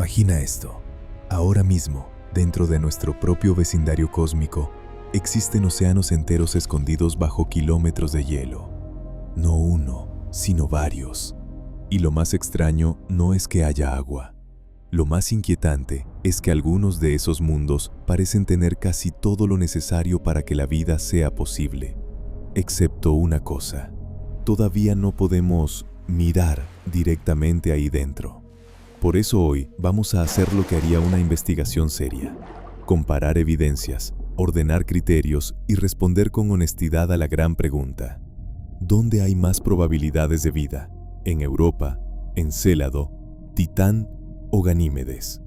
Imagina esto. Ahora mismo, dentro de nuestro propio vecindario cósmico, existen océanos enteros escondidos bajo kilómetros de hielo. No uno, sino varios. Y lo más extraño no es que haya agua. Lo más inquietante es que algunos de esos mundos parecen tener casi todo lo necesario para que la vida sea posible. Excepto una cosa. Todavía no podemos mirar directamente ahí dentro. Por eso hoy vamos a hacer lo que haría una investigación seria. Comparar evidencias, ordenar criterios y responder con honestidad a la gran pregunta. ¿Dónde hay más probabilidades de vida? ¿En Europa, Encélado, Titán o Ganímedes?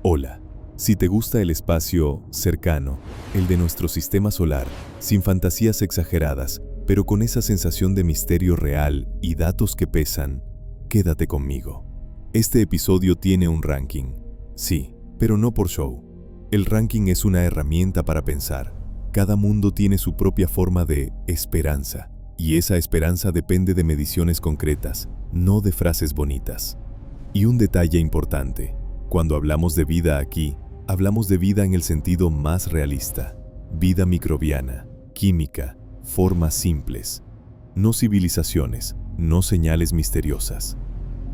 Hola, si te gusta el espacio cercano, el de nuestro sistema solar, sin fantasías exageradas, pero con esa sensación de misterio real y datos que pesan, quédate conmigo. Este episodio tiene un ranking. Sí, pero no por show. El ranking es una herramienta para pensar. Cada mundo tiene su propia forma de esperanza, y esa esperanza depende de mediciones concretas, no de frases bonitas. Y un detalle importante, cuando hablamos de vida aquí, hablamos de vida en el sentido más realista. Vida microbiana, química, formas simples. No civilizaciones, no señales misteriosas.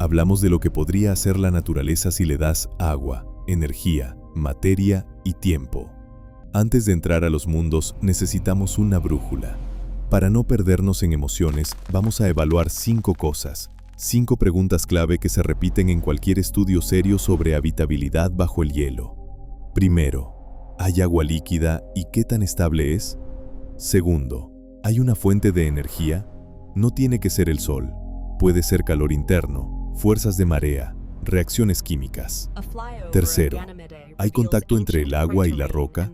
Hablamos de lo que podría hacer la naturaleza si le das agua, energía, materia y tiempo. Antes de entrar a los mundos necesitamos una brújula. Para no perdernos en emociones, vamos a evaluar 5 cosas, 5 preguntas clave que se repiten en cualquier estudio serio sobre habitabilidad bajo el hielo. Primero, ¿hay agua líquida y qué tan estable es? Segundo, ¿hay una fuente de energía? No tiene que ser el sol, puede ser calor interno, fuerzas de marea, reacciones químicas. Tercero, ¿hay contacto entre el agua y la roca?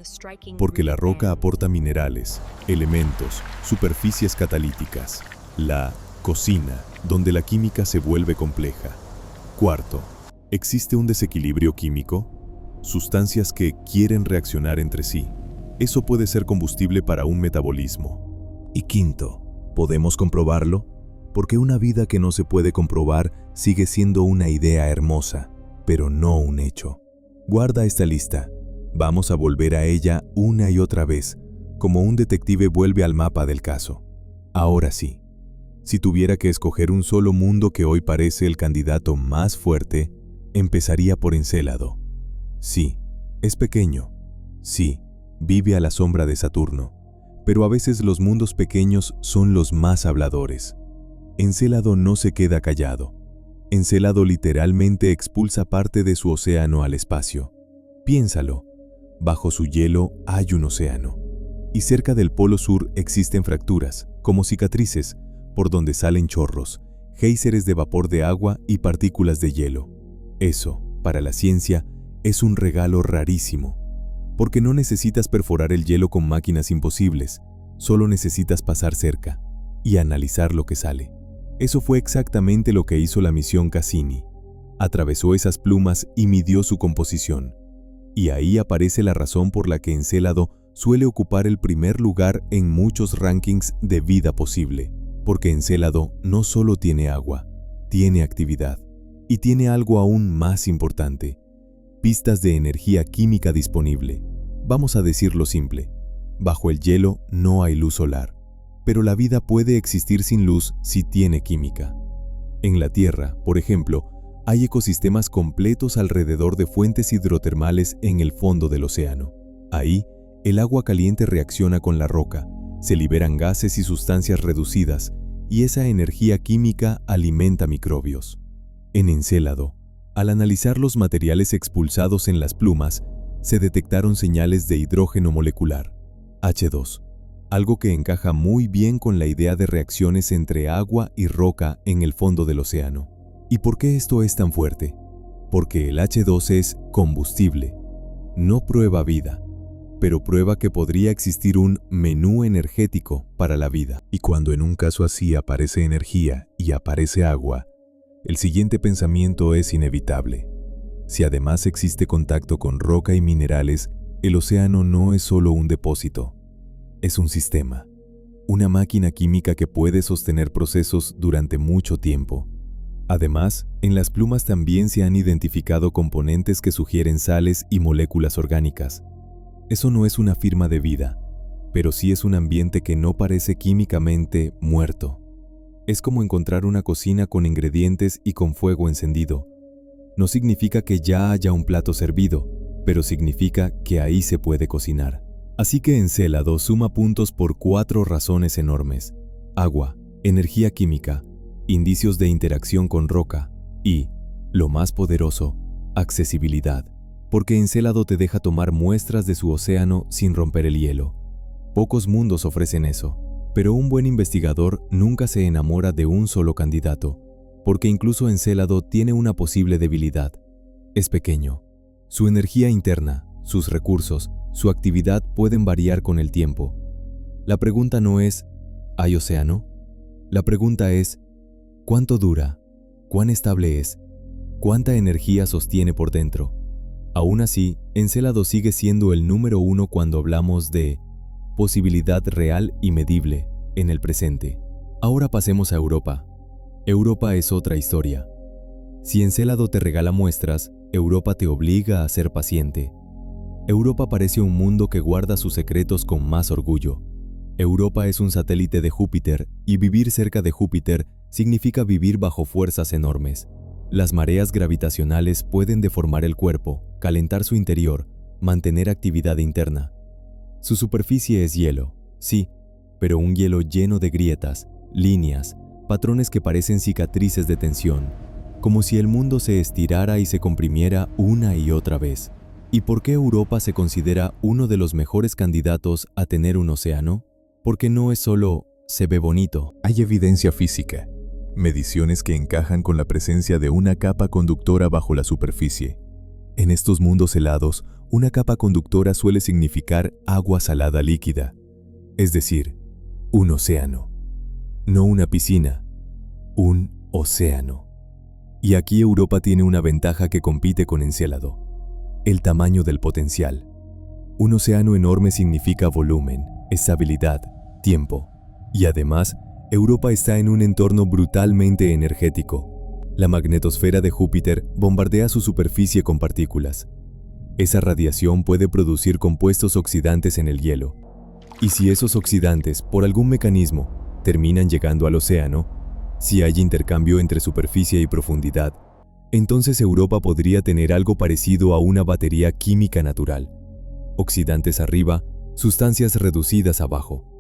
Porque la roca aporta minerales, elementos, superficies catalíticas. La cocina, donde la química se vuelve compleja. Cuarto, ¿existe un desequilibrio químico? Sustancias que quieren reaccionar entre sí. Eso puede ser combustible para un metabolismo. Y quinto, ¿podemos comprobarlo? Porque una vida que no se puede comprobar sigue siendo una idea hermosa, pero no un hecho. Guarda esta lista. Vamos a volver a ella una y otra vez, como un detective vuelve al mapa del caso. Ahora sí, si tuviera que escoger un solo mundo que hoy parece el candidato más fuerte, empezaría por Encélado. Sí, es pequeño. Sí, vive a la sombra de Saturno. Pero a veces los mundos pequeños son los más habladores. Encélado no se queda callado. Encélado literalmente expulsa parte de su océano al espacio. Piénsalo, bajo su hielo hay un océano. Y cerca del polo sur existen fracturas, como cicatrices, por donde salen chorros, géiseres de vapor de agua y partículas de hielo. Eso, para la ciencia, es un regalo rarísimo. Porque no necesitas perforar el hielo con máquinas imposibles, solo necesitas pasar cerca y analizar lo que sale. Eso fue exactamente lo que hizo la misión Cassini. Atravesó esas plumas y midió su composición. Y ahí aparece la razón por la que Encélado suele ocupar el primer lugar en muchos rankings de vida posible. Porque Encélado no solo tiene agua, tiene actividad. Y tiene algo aún más importante: pistas de energía química disponible. Vamos a decirlo simple. Bajo el hielo no hay luz solar. Pero la vida puede existir sin luz si tiene química. En la Tierra, por ejemplo, hay ecosistemas completos alrededor de fuentes hidrotermales en el fondo del océano. Ahí, el agua caliente reacciona con la roca, se liberan gases y sustancias reducidas, y esa energía química alimenta microbios. En Encélado, al analizar los materiales expulsados en las plumas, se detectaron señales de hidrógeno molecular, H2. Algo que encaja muy bien con la idea de reacciones entre agua y roca en el fondo del océano. ¿Y por qué esto es tan fuerte? Porque el H2 es combustible. No prueba vida, pero prueba que podría existir un menú energético para la vida. Y cuando en un caso así aparece energía y aparece agua, el siguiente pensamiento es inevitable. Si además existe contacto con roca y minerales, el océano no es solo un depósito. Es un sistema, una máquina química que puede sostener procesos durante mucho tiempo. Además, en las plumas también se han identificado componentes que sugieren sales y moléculas orgánicas. Eso no es una firma de vida, pero sí es un ambiente que no parece químicamente muerto. Es como encontrar una cocina con ingredientes y con fuego encendido. No significa que ya haya un plato servido, pero significa que ahí se puede cocinar. Así que Encélado suma puntos por 4 razones enormes: agua, energía química, indicios de interacción con roca y, lo más poderoso, accesibilidad, porque Encélado te deja tomar muestras de su océano sin romper el hielo. Pocos mundos ofrecen eso, pero un buen investigador nunca se enamora de un solo candidato, porque incluso Encélado tiene una posible debilidad. Es pequeño. Su energía interna, sus recursos, su actividad pueden variar con el tiempo. La pregunta no es, ¿hay océano? La pregunta es, ¿cuánto dura? ¿Cuán estable es? ¿Cuánta energía sostiene por dentro? Aún así, Encélado sigue siendo el número 1 cuando hablamos de posibilidad real y medible en el presente. Ahora pasemos a Europa. Europa es otra historia. Si Encélado te regala muestras, Europa te obliga a ser paciente. Europa parece un mundo que guarda sus secretos con más orgullo. Europa es un satélite de Júpiter y vivir cerca de Júpiter significa vivir bajo fuerzas enormes. Las mareas gravitacionales pueden deformar el cuerpo, calentar su interior, mantener actividad interna. Su superficie es hielo, sí, pero un hielo lleno de grietas, líneas, patrones que parecen cicatrices de tensión, como si el mundo se estirara y se comprimiera una y otra vez. ¿Y por qué Europa se considera uno de los mejores candidatos a tener un océano? Porque no es solo se ve bonito. Hay evidencia física, mediciones que encajan con la presencia de una capa conductora bajo la superficie. En estos mundos helados, una capa conductora suele significar agua salada líquida, es decir, un océano. No una piscina, un océano. Y aquí Europa tiene una ventaja que compite con Encélado: el tamaño del potencial. Un océano enorme significa volumen, estabilidad, tiempo. Y además, Europa está en un entorno brutalmente energético. La magnetosfera de Júpiter bombardea su superficie con partículas. Esa radiación puede producir compuestos oxidantes en el hielo. Y si esos oxidantes, por algún mecanismo, terminan llegando al océano, si hay intercambio entre superficie y profundidad, entonces Europa podría tener algo parecido a una batería química natural. Oxidantes arriba, sustancias reducidas abajo.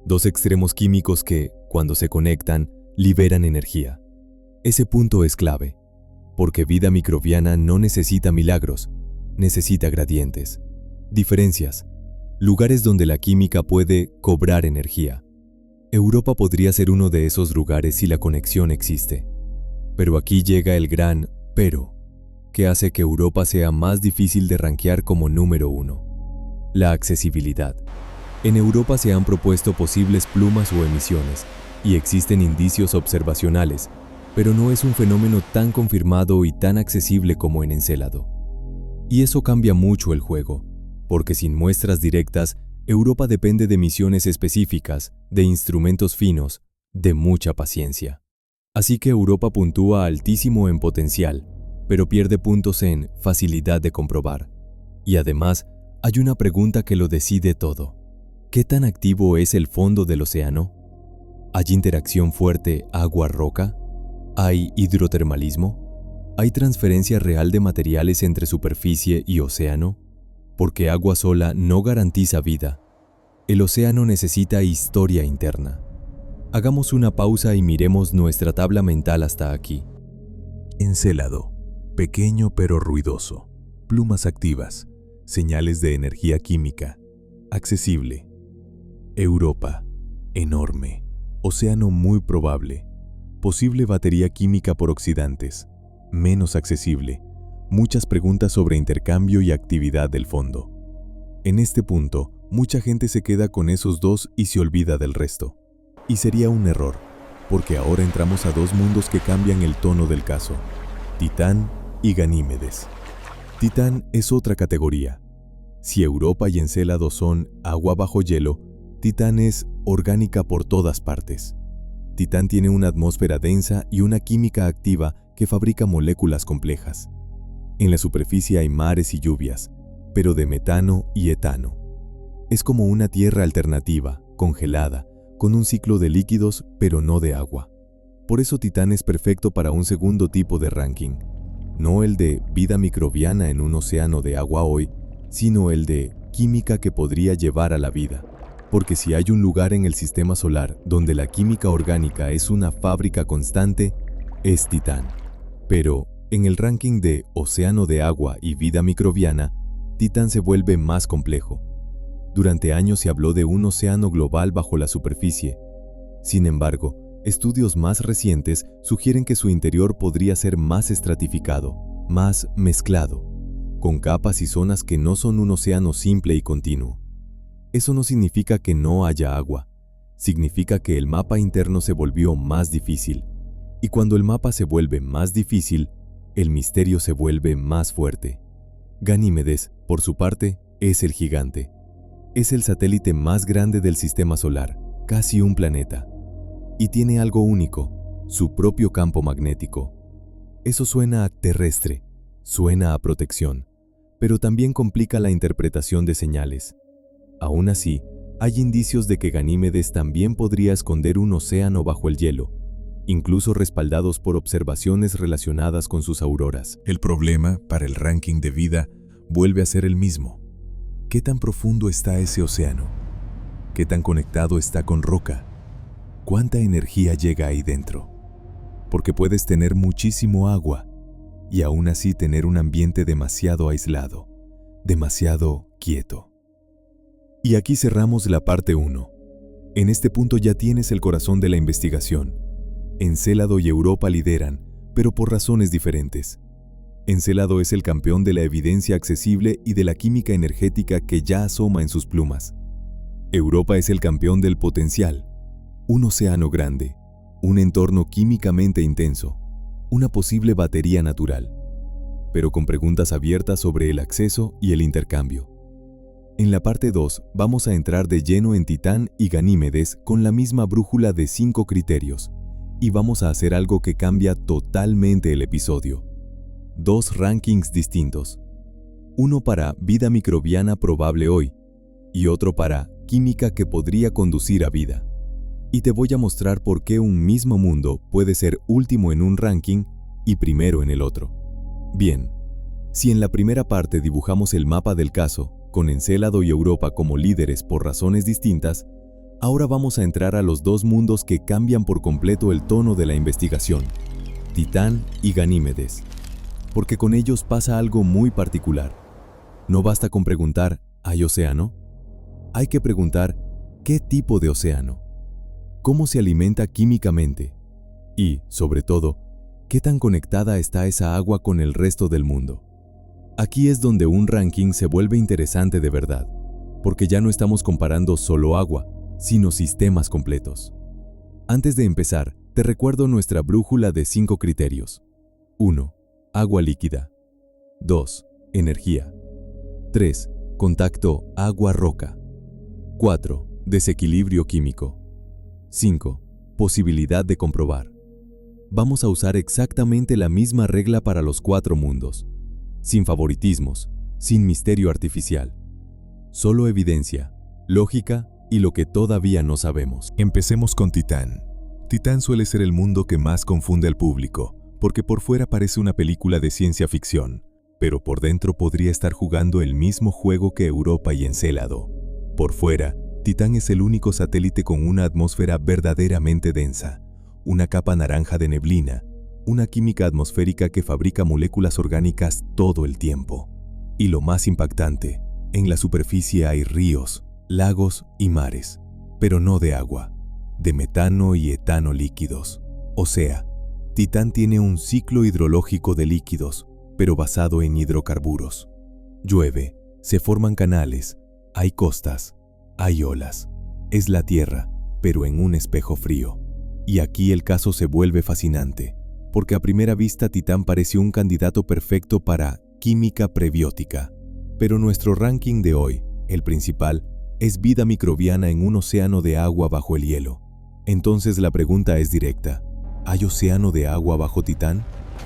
Dos extremos químicos que, cuando se conectan, liberan energía. Ese punto es clave, porque vida microbiana no necesita milagros, necesita gradientes, diferencias, lugares donde la química puede cobrar energía. Europa podría ser uno de esos lugares si la conexión existe. Pero aquí llega el gran pero, que hace que Europa sea más difícil de rankear como número 1. La accesibilidad. En Europa se han propuesto posibles plumas o emisiones, y existen indicios observacionales, pero no es un fenómeno tan confirmado y tan accesible como en Encélado. Y eso cambia mucho el juego, porque sin muestras directas, Europa depende de misiones específicas, de instrumentos finos, de mucha paciencia. Así que Europa puntúa altísimo en potencial, pero pierde puntos en facilidad de comprobar. Y además, hay una pregunta que lo decide todo. ¿Qué tan activo es el fondo del océano? ¿Hay interacción fuerte agua-roca? ¿Hay hidrotermalismo? ¿Hay transferencia real de materiales entre superficie y océano? Porque agua sola no garantiza vida. El océano necesita historia interna. Hagamos una pausa y miremos nuestra tabla mental hasta aquí. Encélado, pequeño pero ruidoso. Plumas activas, señales de energía química. Accesible. Europa, enorme. Océano muy probable. Posible batería química por oxidantes. Menos accesible. Muchas preguntas sobre intercambio y actividad del fondo. En este punto, mucha gente se queda con esos dos y se olvida del resto. Y sería un error, porque ahora entramos a dos mundos que cambian el tono del caso: Titán y Ganímedes. Titán es otra categoría. Si Europa y Encélado son agua bajo hielo, Titán es orgánica por todas partes. Titán tiene una atmósfera densa y una química activa que fabrica moléculas complejas. En la superficie hay mares y lluvias, pero de metano y etano. Es como una tierra alternativa, congelada, con un ciclo de líquidos pero no de agua. Por eso Titán es perfecto para un segundo tipo de ranking, no el de vida microbiana en un océano de agua hoy, sino el de química que podría llevar a la vida. Porque si hay un lugar en el sistema solar donde la química orgánica es una fábrica constante, es Titán. Pero, en el ranking de océano de agua y vida microbiana, Titán se vuelve más complejo. Durante años se habló de un océano global bajo la superficie. Sin embargo, estudios más recientes sugieren que su interior podría ser más estratificado, más mezclado, con capas y zonas que no son un océano simple y continuo. Eso no significa que no haya agua, significa que el mapa interno se volvió más difícil. Y cuando el mapa se vuelve más difícil, el misterio se vuelve más fuerte. Ganímedes, por su parte, es el gigante. Es el satélite más grande del sistema solar, casi un planeta. Y tiene algo único, su propio campo magnético. Eso suena a terrestre, suena a protección, pero también complica la interpretación de señales. Aún así, hay indicios de que Ganímedes también podría esconder un océano bajo el hielo, incluso respaldados por observaciones relacionadas con sus auroras. El problema para el ranking de vida vuelve a ser el mismo. ¿Qué tan profundo está ese océano? ¿Qué tan conectado está con roca? ¿Cuánta energía llega ahí dentro? Porque puedes tener muchísimo agua y aún así tener un ambiente demasiado aislado, demasiado quieto. Y aquí cerramos la parte 1. En este punto ya tienes el corazón de la investigación. Encélado y Europa lideran, pero por razones diferentes. Encélado es el campeón de la evidencia accesible y de la química energética que ya asoma en sus plumas. Europa es el campeón del potencial. Un océano grande, un entorno químicamente intenso, una posible batería natural, pero con preguntas abiertas sobre el acceso y el intercambio. En la parte 2 vamos a entrar de lleno en Titán y Ganímedes con la misma brújula de 5 criterios, y vamos a hacer algo que cambia totalmente el episodio. 2 rankings distintos. Uno para vida microbiana probable hoy, y otro para química que podría conducir a vida. Y te voy a mostrar por qué un mismo mundo puede ser último en un ranking y primero en el otro. Bien, si en la primera parte dibujamos el mapa del caso, con Encélado y Europa como líderes por razones distintas, ahora vamos a entrar a los 2 mundos que cambian por completo el tono de la investigación, Titán y Ganímedes. Porque con ellos pasa algo muy particular. No basta con preguntar, ¿hay océano? Hay que preguntar, ¿qué tipo de océano? ¿Cómo se alimenta químicamente? Y, sobre todo, ¿qué tan conectada está esa agua con el resto del mundo? Aquí es donde un ranking se vuelve interesante de verdad, porque ya no estamos comparando solo agua, sino sistemas completos. Antes de empezar, te recuerdo nuestra brújula de 5 criterios. 1. Agua líquida. 2. Energía. 3. Contacto agua-roca. 4. Desequilibrio químico. 5. Posibilidad de comprobar. Vamos a usar exactamente la misma regla para los 4 mundos, sin favoritismos, sin misterio artificial. Solo evidencia, lógica y lo que todavía no sabemos. Empecemos con Titán. Titán suele ser el mundo que más confunde al público, porque por fuera parece una película de ciencia ficción, pero por dentro podría estar jugando el mismo juego que Europa y Encélado. Por fuera, Titán es el único satélite con una atmósfera verdaderamente densa, una capa naranja de neblina, una química atmosférica que fabrica moléculas orgánicas todo el tiempo. Y lo más impactante, en la superficie hay ríos, lagos y mares, pero no de agua, de metano y etano líquidos. O sea, Titán tiene un ciclo hidrológico de líquidos, pero basado en hidrocarburos. Llueve, se forman canales, hay costas, hay olas. Es la Tierra, pero en un espejo frío. Y aquí el caso se vuelve fascinante, porque a primera vista Titán parece un candidato perfecto para química prebiótica. Pero nuestro ranking de hoy, el principal, es vida microbiana en un océano de agua bajo el hielo. Entonces la pregunta es directa. ¿Hay océano de agua bajo Titán?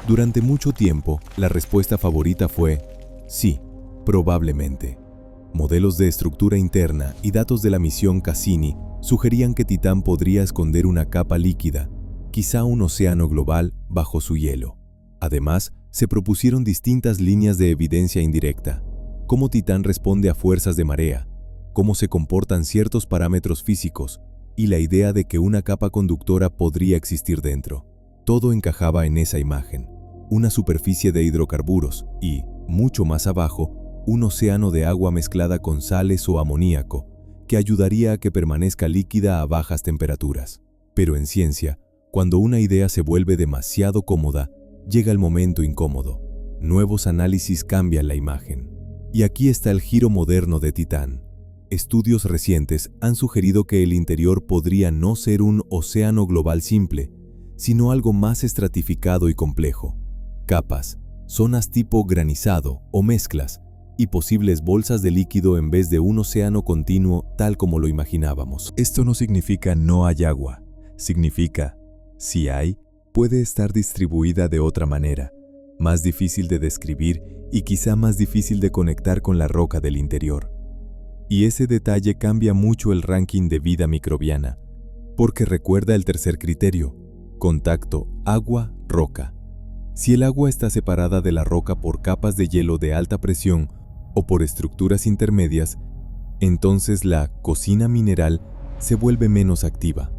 Durante mucho tiempo, la respuesta favorita fue sí, probablemente. Modelos de estructura interna y datos de la misión Cassini sugerían que Titán podría esconder una capa líquida, quizá un océano global, bajo su hielo. Además, se propusieron distintas líneas de evidencia indirecta. Cómo Titán responde a fuerzas de marea, cómo se comportan ciertos parámetros físicos, y la idea de que una capa conductora podría existir dentro. Todo encajaba en esa imagen. Una superficie de hidrocarburos y, mucho más abajo, un océano de agua mezclada con sales o amoníaco, que ayudaría a que permanezca líquida a bajas temperaturas. Pero en ciencia, cuando una idea se vuelve demasiado cómoda, llega el momento incómodo. Nuevos análisis cambian la imagen. Y aquí está el giro moderno de Titán. Estudios recientes han sugerido que el interior podría no ser un océano global simple, sino algo más estratificado y complejo. Capas, zonas tipo granizado o mezclas, y posibles bolsas de líquido en vez de un océano continuo tal como lo imaginábamos. Esto no significa no hay agua. Significa, si hay, puede estar distribuida de otra manera, más difícil de describir y quizá más difícil de conectar con la roca del interior. Y ese detalle cambia mucho el ranking de vida microbiana, porque recuerda el tercer criterio: contacto agua-roca. Si el agua está separada de la roca por capas de hielo de alta presión o por estructuras intermedias, entonces la cocina mineral se vuelve menos activa.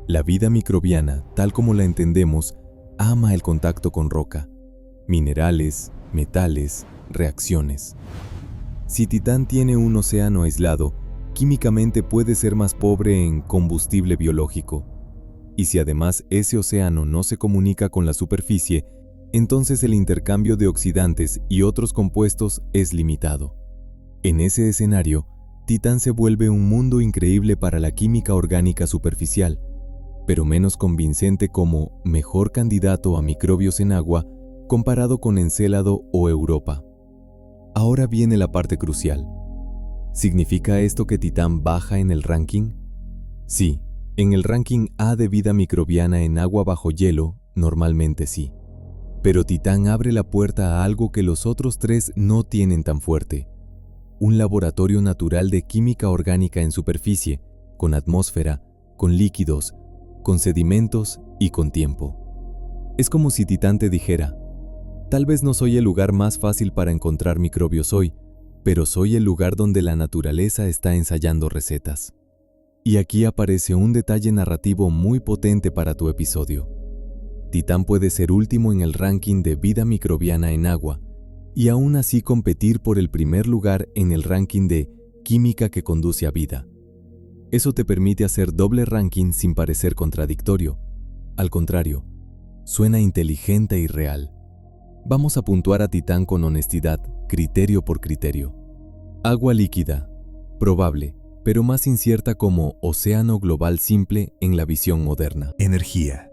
La vida microbiana, tal como la entendemos, ama el contacto con roca, minerales, metales, reacciones. Si Titán tiene un océano aislado, químicamente puede ser más pobre en combustible biológico. Y si además ese océano no se comunica con la superficie, entonces el intercambio de oxidantes y otros compuestos es limitado. En ese escenario, Titán se vuelve un mundo increíble para la química orgánica superficial, pero menos convincente como mejor candidato a microbios en agua comparado con Encélado o Europa. Ahora viene la parte crucial. ¿Significa esto que Titán baja en el ranking? Sí, en el ranking A de vida microbiana en agua bajo hielo, normalmente sí. Pero Titán abre la puerta a algo que los otros tres no tienen tan fuerte: un laboratorio natural de química orgánica en superficie, con atmósfera, con líquidos, con sedimentos y con tiempo. Es como si Titán te dijera: tal vez no soy el lugar más fácil para encontrar microbios hoy, pero soy el lugar donde la naturaleza está ensayando recetas. Y aquí aparece un detalle narrativo muy potente para tu episodio. Titán puede ser último en el ranking de vida microbiana en agua, y aún así competir por el primer lugar en el ranking de química que conduce a vida. Eso te permite hacer doble ranking sin parecer contradictorio. Al contrario, suena inteligente y real. Vamos a puntuar a Titán con honestidad, criterio por criterio. Agua líquida, probable, pero más incierta como océano global simple en la visión moderna. Energía.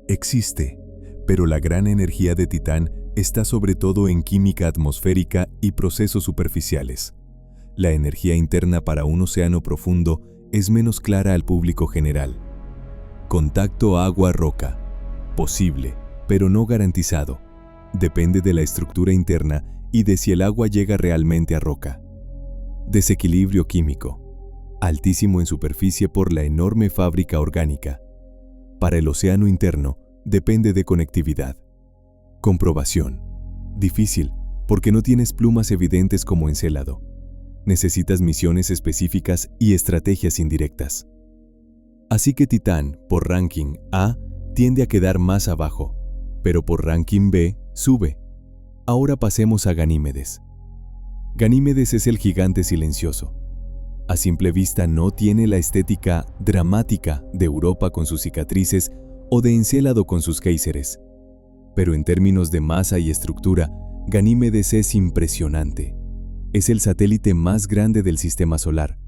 Existe, pero la gran energía de Titán está sobre todo en química atmosférica y procesos superficiales. La energía interna para un océano profundo es menos clara al público general. Contacto agua-roca. Posible, pero no garantizado. Depende de la estructura interna y de si el agua llega realmente a roca. Desequilibrio químico. Altísimo en superficie por la enorme fábrica orgánica. Para el océano interno, depende de conectividad. Comprobación. Difícil, porque no tienes plumas evidentes como Encélado. Necesitas misiones específicas y estrategias indirectas. Así que Titán, por ranking A, tiende a quedar más abajo, pero por ranking B, sube. Ahora pasemos a Ganímedes. Ganímedes es el gigante silencioso. A simple vista no tiene la estética dramática de Europa con sus cicatrices o de Encélado con sus géiseres. Pero en términos de masa y estructura, Ganímedes es impresionante. Es el satélite más grande del sistema solar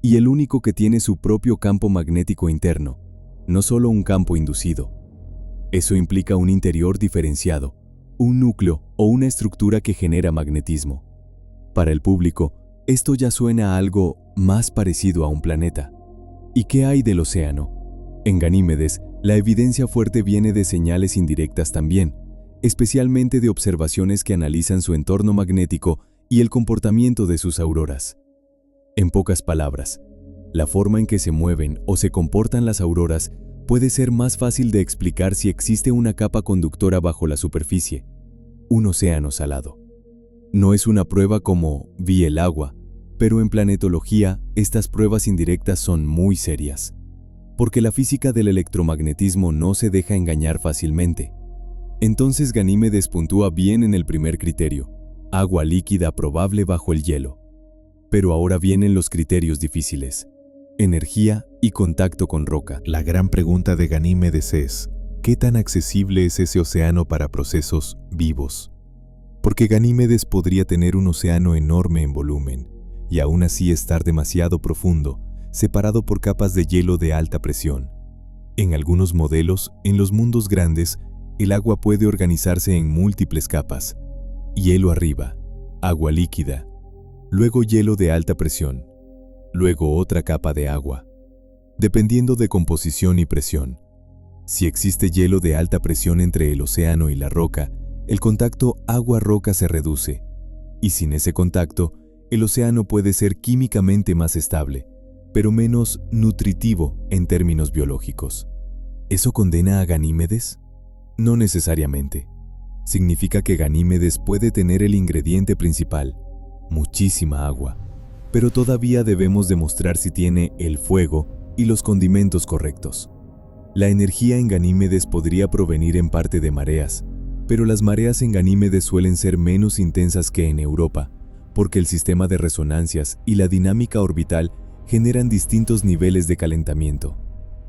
y el único que tiene su propio campo magnético interno, no solo un campo inducido. Eso implica un interior diferenciado, un núcleo o una estructura que genera magnetismo. Para el público, esto ya suena a algo más parecido a un planeta. ¿Y qué hay del océano? En Ganímedes, la evidencia fuerte viene de señales indirectas también, especialmente de observaciones que analizan su entorno magnético y el comportamiento de sus auroras. En pocas palabras, la forma en que se mueven o se comportan las auroras puede ser más fácil de explicar si existe una capa conductora bajo la superficie, un océano salado. No es una prueba como vi el agua, pero en planetología estas pruebas indirectas son muy serias, porque la física del electromagnetismo no se deja engañar fácilmente. Entonces Ganímedes puntúa bien en el primer criterio, agua líquida probable bajo el hielo. Pero ahora vienen los criterios difíciles, energía y contacto con roca. La gran pregunta de Ganímedes es, ¿qué tan accesible es ese océano para procesos vivos? Porque Ganímedes podría tener un océano enorme en volumen, y aún así estar demasiado profundo, separado por capas de hielo de alta presión. En algunos modelos, en los mundos grandes, el agua puede organizarse en múltiples capas. Hielo arriba, agua líquida, luego hielo de alta presión, luego otra capa de agua, dependiendo de composición y presión. Si existe hielo de alta presión entre el océano y la roca, el contacto agua-roca se reduce, y sin ese contacto, el océano puede ser químicamente más estable, pero menos nutritivo en términos biológicos. ¿Eso condena a Ganímedes? No necesariamente. Significa que Ganímedes puede tener el ingrediente principal, muchísima agua, pero todavía debemos demostrar si tiene el fuego y los condimentos correctos. La energía en Ganímedes podría provenir en parte de mareas, pero las mareas en Ganímedes suelen ser menos intensas que en Europa, porque el sistema de resonancias y la dinámica orbital generan distintos niveles de calentamiento.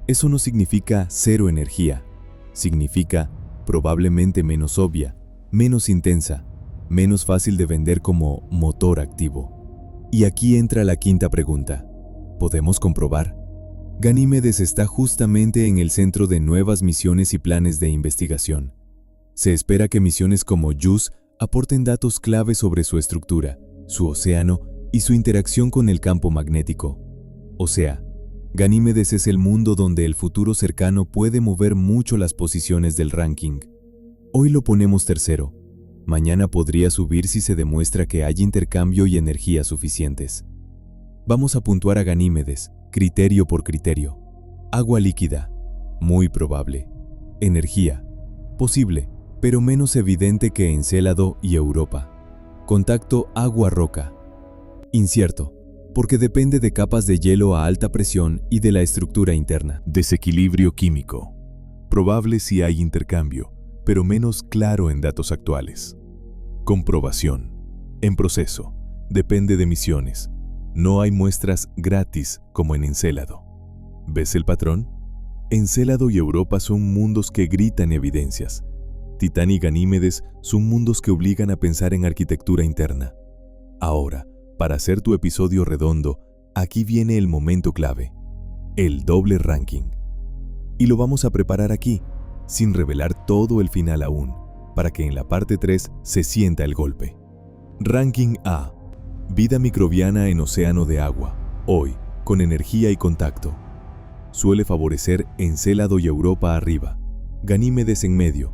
Eso no significa cero energía, significa probablemente menos obvia, menos intensa, menos fácil de vender como motor activo. Y aquí entra la quinta pregunta. ¿Podemos comprobar? Ganímedes está justamente en el centro de nuevas misiones y planes de investigación. Se espera que misiones como JUICE aporten datos clave sobre su estructura, su océano y su interacción con el campo magnético. O sea, Ganímedes es el mundo donde el futuro cercano puede mover mucho las posiciones del ranking. Hoy lo ponemos tercero. Mañana podría subir si se demuestra que hay intercambio y energía suficientes. Vamos a puntuar a Ganímedes, criterio por criterio. Agua líquida, muy probable. Energía, posible, pero menos evidente que Encélado y Europa. Contacto agua-roca, incierto, porque depende de capas de hielo a alta presión y de la estructura interna. Desequilibrio químico. Probable si hay intercambio, pero menos claro en datos actuales. Comprobación. En proceso. Depende de misiones. No hay muestras gratis como en Encélado. ¿Ves el patrón? Encélado y Europa son mundos que gritan evidencias. Titán y Ganímedes son mundos que obligan a pensar en arquitectura interna. Ahora, para hacer tu episodio redondo, aquí viene el momento clave, el doble ranking. Y lo vamos a preparar aquí, sin revelar todo el final aún, para que en la parte 3 se sienta el golpe. Ranking A. Vida microbiana en océano de agua, hoy, con energía y contacto. Suele favorecer Encélado y Europa arriba, Ganímedes en medio,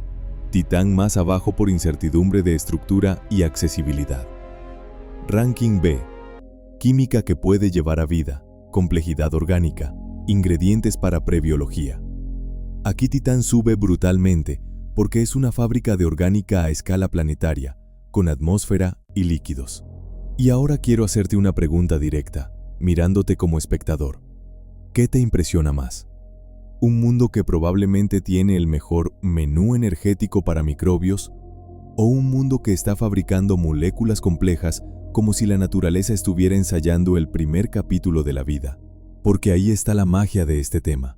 Titán más abajo por incertidumbre de estructura y accesibilidad. Ranking B. Química que puede llevar a vida, complejidad orgánica, ingredientes para prebiología. Aquí Titán sube brutalmente porque es una fábrica de orgánica a escala planetaria, con atmósfera y líquidos. Y ahora quiero hacerte una pregunta directa, mirándote como espectador. ¿Qué te impresiona más? ¿Un mundo que probablemente tiene el mejor menú energético para microbios? ¿O un mundo que está fabricando moléculas complejas como si la naturaleza estuviera ensayando el primer capítulo de la vida? Porque ahí está la magia de este tema.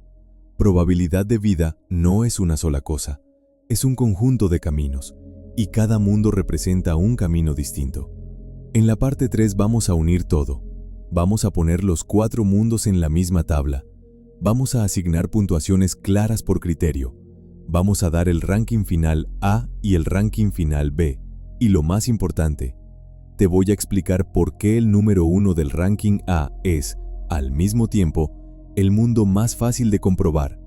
Probabilidad de vida no es una sola cosa, es un conjunto de caminos, y cada mundo representa un camino distinto. En la parte 3 vamos a unir todo. Vamos a poner los 4 mundos en la misma tabla. Vamos a asignar puntuaciones claras por criterio. Vamos a dar el ranking final A y el ranking final B. Y lo más importante, te voy a explicar por qué el número 1 del ranking A es, al mismo tiempo, el mundo más fácil de comprobar,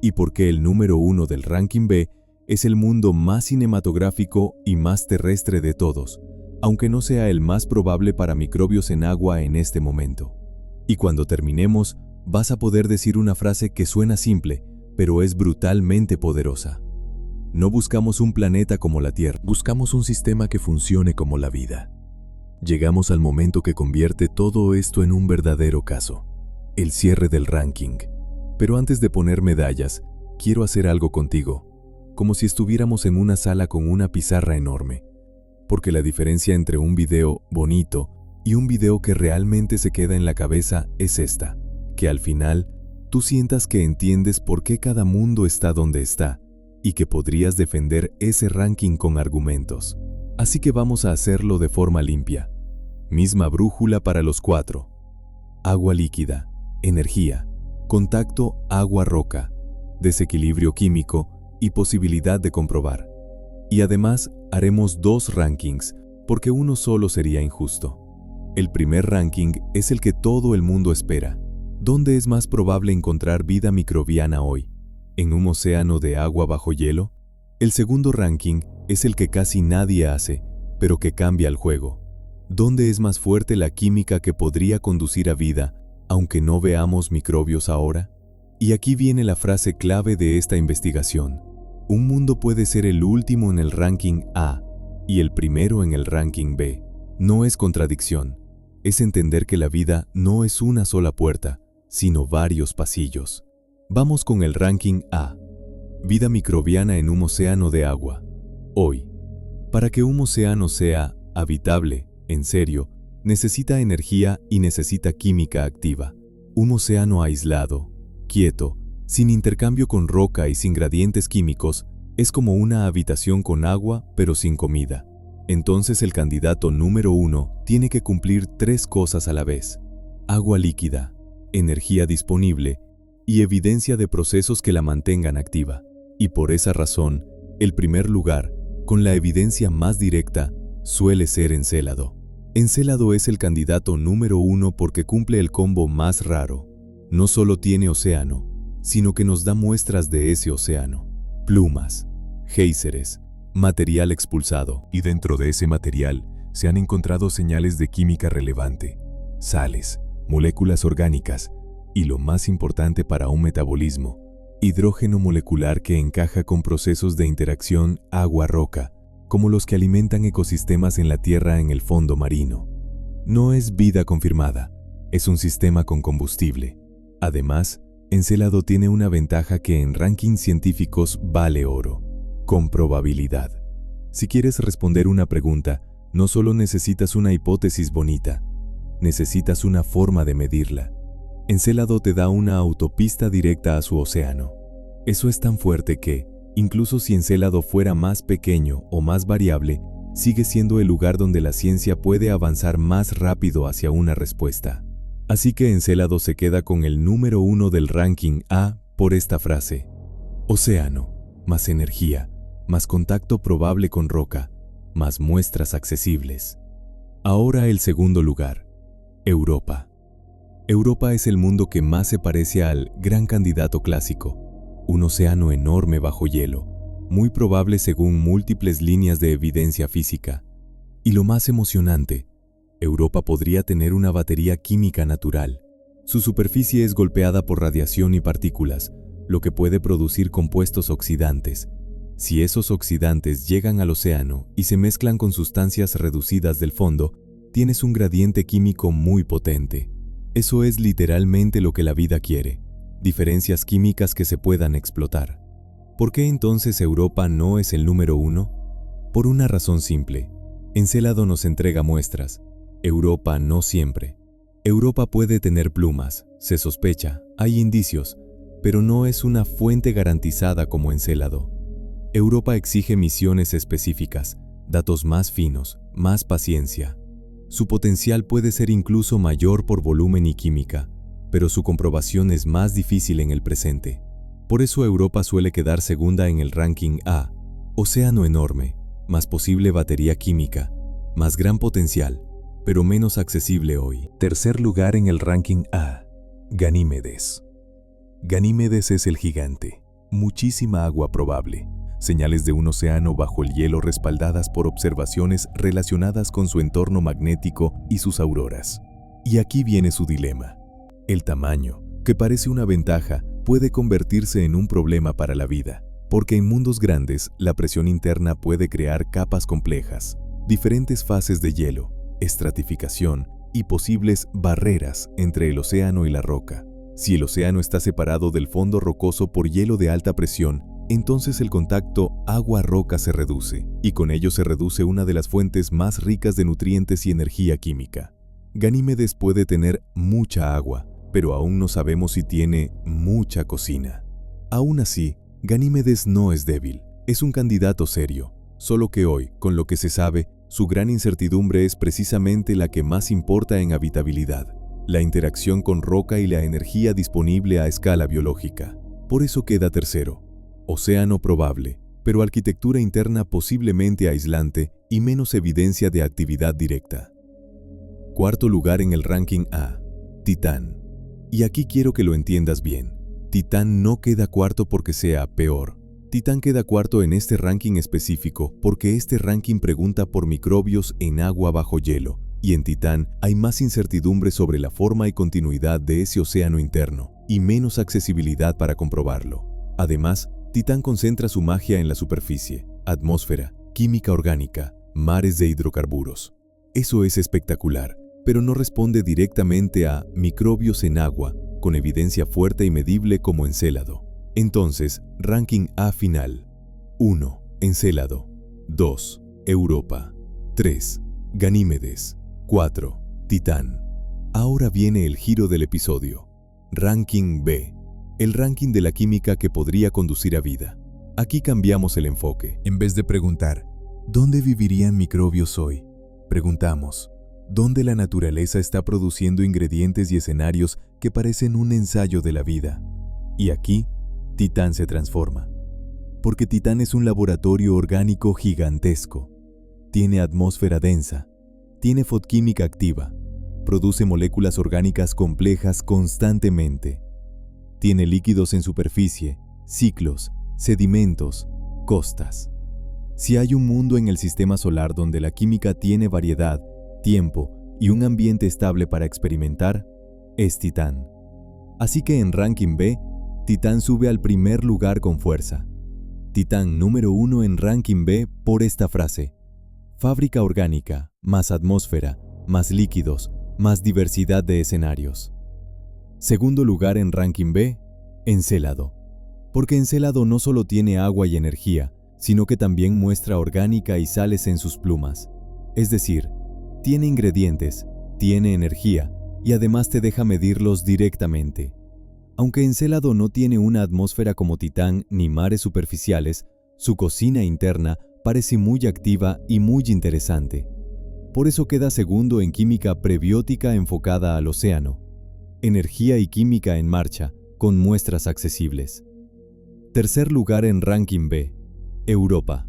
y por qué el número 1 del ranking B es el mundo más cinematográfico y más terrestre de todos, aunque no sea el más probable para microbios en agua en este momento. Y cuando terminemos, vas a poder decir una frase que suena simple, pero es brutalmente poderosa. No buscamos un planeta como la Tierra, Buscamos un sistema que funcione como la vida. Llegamos al momento que convierte todo esto en un verdadero caso, el cierre del ranking. Pero antes de poner medallas, quiero hacer algo contigo, como si estuviéramos en una sala con una pizarra enorme. Porque la diferencia entre un video bonito y un video que realmente se queda en la cabeza es esta, que al final tú sientas que entiendes por qué cada mundo está donde está y que podrías defender ese ranking con argumentos. Así que vamos a hacerlo de forma limpia. Misma brújula para los 4. Agua líquida, energía, contacto agua-roca, desequilibrio químico y posibilidad de comprobar. Y además haremos 2 rankings, porque uno solo sería injusto. El primer ranking es el que todo el mundo espera. ¿Dónde es más probable encontrar vida microbiana hoy? ¿En un océano de agua bajo hielo? El segundo ranking es el que casi nadie hace, pero que cambia el juego. ¿Dónde es más fuerte la química que podría conducir a vida, aunque no veamos microbios ahora? Y aquí viene la frase clave de esta investigación. Un mundo puede ser el último en el ranking A y el primero en el ranking B. No es contradicción, es entender que la vida no es una sola puerta, sino varios pasillos. Vamos con el ranking A. Vida microbiana en un océano de agua. Hoy, para que un océano sea habitable, en serio, necesita energía y necesita química activa. Un océano aislado, quieto, sin intercambio con roca y sin gradientes químicos, es como una habitación con agua pero sin comida. Entonces el candidato número 1 tiene que cumplir 3 cosas a la vez: agua líquida, energía disponible y evidencia de procesos que la mantengan activa. Y por esa razón, el primer lugar, con la evidencia más directa, suele ser Encélado. Encélado es el candidato número 1 porque cumple el combo más raro. No solo tiene océano, sino que nos da muestras de ese océano. Plumas, géiseres, material expulsado. Y dentro de ese material se han encontrado señales de química relevante, sales, moléculas orgánicas y lo más importante para un metabolismo, hidrógeno molecular que encaja con procesos de interacción agua-roca, como los que alimentan ecosistemas en la Tierra en el fondo marino. No es vida confirmada, es un sistema con combustible. Además, Encélado tiene una ventaja que en rankings científicos vale oro: comprobabilidad. Si quieres responder una pregunta, no solo necesitas una hipótesis bonita, necesitas una forma de medirla. Encélado te da una autopista directa a su océano. Eso es tan fuerte que, incluso si Encélado fuera más pequeño o más variable, sigue siendo el lugar donde la ciencia puede avanzar más rápido hacia una respuesta. Así que Encélado se queda con el número 1 del ranking A por esta frase: océano, más energía, más contacto probable con roca, más muestras accesibles. Ahora el segundo lugar, Europa. Europa es el mundo que más se parece al gran candidato clásico, un océano enorme bajo hielo, muy probable según múltiples líneas de evidencia física. Y lo más emocionante, Europa podría tener una batería química natural. Su superficie es golpeada por radiación y partículas, lo que puede producir compuestos oxidantes. Si esos oxidantes llegan al océano y se mezclan con sustancias reducidas del fondo, tienes un gradiente químico muy potente. Eso es literalmente lo que la vida quiere: diferencias químicas que se puedan explotar. ¿Por qué entonces Europa no es el número 1? Por una razón simple: Encélado nos entrega muestras, Europa no siempre. Europa puede tener plumas, se sospecha, hay indicios, pero no es una fuente garantizada como Encélado. Europa exige misiones específicas, datos más finos, más paciencia. Su potencial puede ser incluso mayor por volumen y química, pero su comprobación es más difícil en el presente. Por eso Europa suele quedar segunda en el ranking A: océano enorme, más posible batería química, más gran potencial, pero menos accesible hoy. Tercer lugar en el ranking A, Ganímedes. Ganímedes es el gigante, muchísima agua probable, señales de un océano bajo el hielo respaldadas por observaciones relacionadas con su entorno magnético y sus auroras. Y aquí viene su dilema. El tamaño, que parece una ventaja, puede convertirse en un problema para la vida, porque en mundos grandes la presión interna puede crear capas complejas, diferentes fases de hielo, estratificación y posibles barreras entre el océano y la roca. Si el océano está separado del fondo rocoso por hielo de alta presión, entonces el contacto agua-roca se reduce, y con ello se reduce una de las fuentes más ricas de nutrientes y energía química. Ganímedes puede tener mucha agua, pero aún no sabemos si tiene mucha cocina. Aún así, Ganímedes no es débil, es un candidato serio, solo que hoy, con lo que se sabe, su gran incertidumbre es precisamente la que más importa en habitabilidad, la interacción con roca y la energía disponible a escala biológica. Por eso queda tercero. Océano probable, pero arquitectura interna posiblemente aislante y menos evidencia de actividad directa. Cuarto lugar en el ranking A, Titán. Y aquí quiero que lo entiendas bien. Titán no queda cuarto porque sea peor. Titán queda cuarto en este ranking específico porque este ranking pregunta por microbios en agua bajo hielo, y en Titán hay más incertidumbre sobre la forma y continuidad de ese océano interno, y menos accesibilidad para comprobarlo. Además, Titán concentra su magia en la superficie, atmósfera, química orgánica, mares de hidrocarburos. Eso es espectacular, pero no responde directamente a microbios en agua, con evidencia fuerte y medible como Encélado. Entonces, ranking A final. 1. Encélado. 2. Europa. 3. Ganímedes. 4. Titán. Ahora viene el giro del episodio. Ranking B. El ranking de la química que podría conducir a vida. Aquí cambiamos el enfoque. En vez de preguntar, ¿dónde vivirían microbios hoy?, preguntamos, ¿dónde la naturaleza está produciendo ingredientes y escenarios que parecen un ensayo de la vida? Y aquí, Titán se transforma. Porque Titán es un laboratorio orgánico gigantesco. Tiene atmósfera densa, tiene fotquímica activa, produce moléculas orgánicas complejas constantemente. Tiene líquidos en superficie, ciclos, sedimentos, costas. Si hay un mundo en el sistema solar donde la química tiene variedad, tiempo y un ambiente estable para experimentar, es Titán. Así que en ranking B, Titán sube al primer lugar con fuerza. Titán número 1 en ranking B por esta frase: fábrica orgánica, más atmósfera, más líquidos, más diversidad de escenarios. Segundo lugar en ranking B, Encélado. Porque Encélado no solo tiene agua y energía, sino que también muestra orgánica y sales en sus plumas. Es decir, tiene ingredientes, tiene energía y además te deja medirlos directamente. Aunque Encélado no tiene una atmósfera como Titán ni mares superficiales, su cocina interna parece muy activa y muy interesante. Por eso queda segundo en química prebiótica enfocada al océano. Energía y química en marcha, con muestras accesibles. Tercer lugar en ranking B, Europa.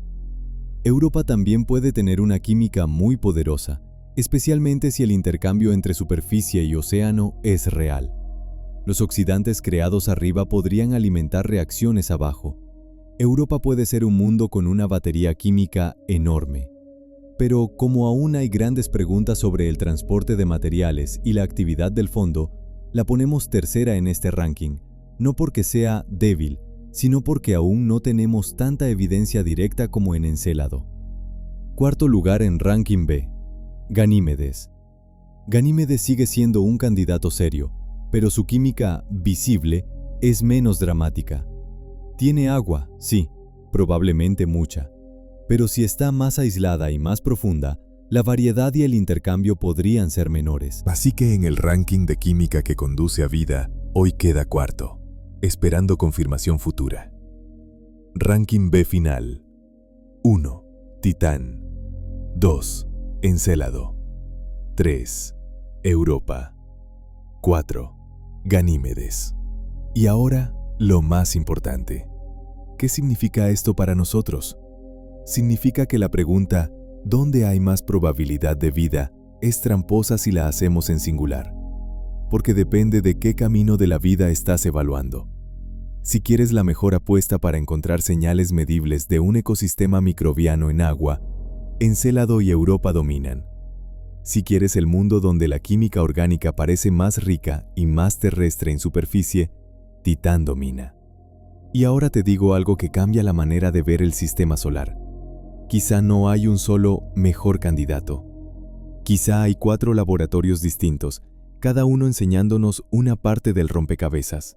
Europa también puede tener una química muy poderosa, especialmente si el intercambio entre superficie y océano es real. Los oxidantes creados arriba podrían alimentar reacciones abajo. Europa puede ser un mundo con una batería química enorme. Pero como aún hay grandes preguntas sobre el transporte de materiales y la actividad del fondo, la ponemos tercera en este ranking, no porque sea débil, sino porque aún no tenemos tanta evidencia directa como en Encélado. Cuarto lugar en ranking B, Ganímedes. Ganímedes sigue siendo un candidato serio, pero su química visible es menos dramática. Tiene agua, sí, probablemente mucha, pero si está más aislada y más profunda, la variedad y el intercambio podrían ser menores. Así que en el ranking de química que conduce a vida, hoy queda cuarto, esperando confirmación futura. Ranking B final. 1. Titán. 2. Encélado. 3. Europa. 4. Ganímedes. Y ahora, lo más importante. ¿Qué significa esto para nosotros? Significa que la pregunta ¿dónde hay más probabilidad de vida? Es tramposa si la hacemos en singular, porque depende de qué camino de la vida estás evaluando. Si quieres la mejor apuesta para encontrar señales medibles de un ecosistema microbiano en agua, Encélado y Europa dominan. Si quieres el mundo donde la química orgánica parece más rica y más terrestre en superficie, Titán domina. Y ahora te digo algo que cambia la manera de ver el sistema solar. Quizá no hay un solo mejor candidato. Quizá hay 4 laboratorios distintos, cada uno enseñándonos una parte del rompecabezas.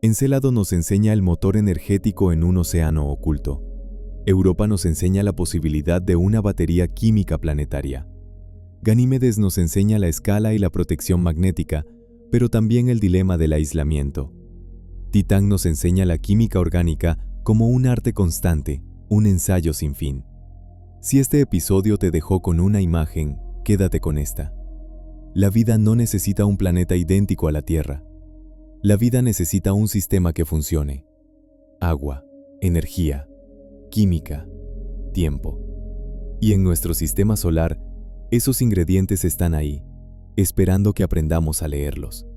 Encélado nos enseña el motor energético en un océano oculto. Europa nos enseña la posibilidad de una batería química planetaria. Ganímedes nos enseña la escala y la protección magnética, pero también el dilema del aislamiento. Titán nos enseña la química orgánica como un arte constante, un ensayo sin fin. Si este episodio te dejó con una imagen, quédate con esta. La vida no necesita un planeta idéntico a la Tierra. La vida necesita un sistema que funcione. Agua, energía, química, tiempo. Y en nuestro sistema solar, esos ingredientes están ahí, esperando que aprendamos a leerlos.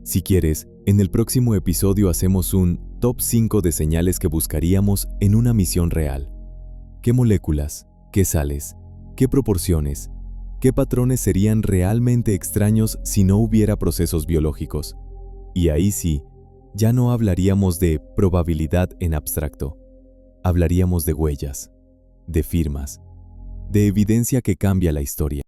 Si quieres, en el próximo episodio hacemos un top 5 de señales que buscaríamos en una misión real. ¿Qué moléculas, qué sales, qué proporciones, qué patrones serían realmente extraños si no hubiera procesos biológicos? Y ahí sí, ya no hablaríamos de probabilidad en abstracto. Hablaríamos de huellas, de firmas, de evidencia que cambia la historia.